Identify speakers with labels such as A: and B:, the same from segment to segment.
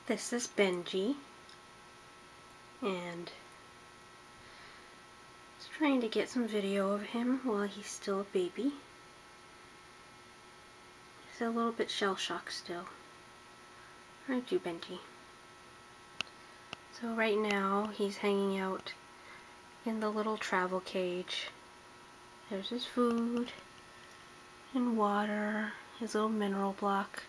A: This is Benji, and just trying to get some video of him while he's still a baby. He's a little bit shell-shocked still. Aren't you, Benji? So right now he's hanging out in the little travel cage. There's his food and water, his little mineral block.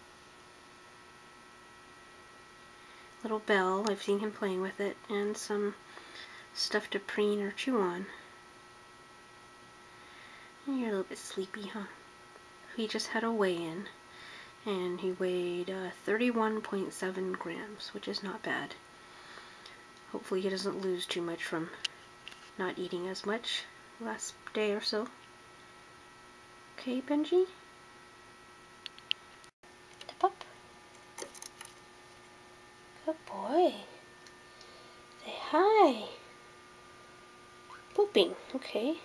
A: Little bell, I've seen him playing with it, and some stuff to preen or chew on. And you're a little bit sleepy, huh? He just had a weigh-in, and he weighed 31.7 grams, which is not bad. Hopefully he doesn't lose too much from not eating as much last day or so. Okay, Benji? Step up. Good boy. Say hi. Pooping, okay.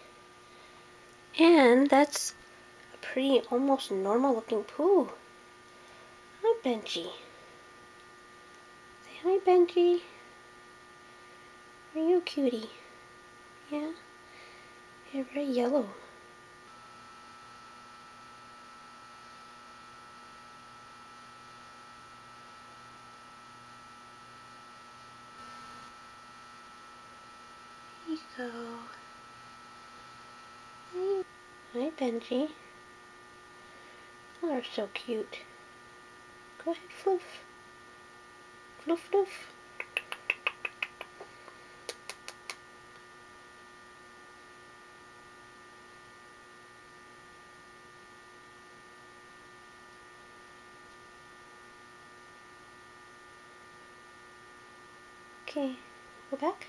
A: And that's a pretty almost normal looking poo. Hi, Benji. Say hi, Benji. Are you a cutie? Yeah? You're very yellow. There you go. Hi, Benji. Oh, you're so cute. Go ahead, floof. Floof, floof. Okay, go back.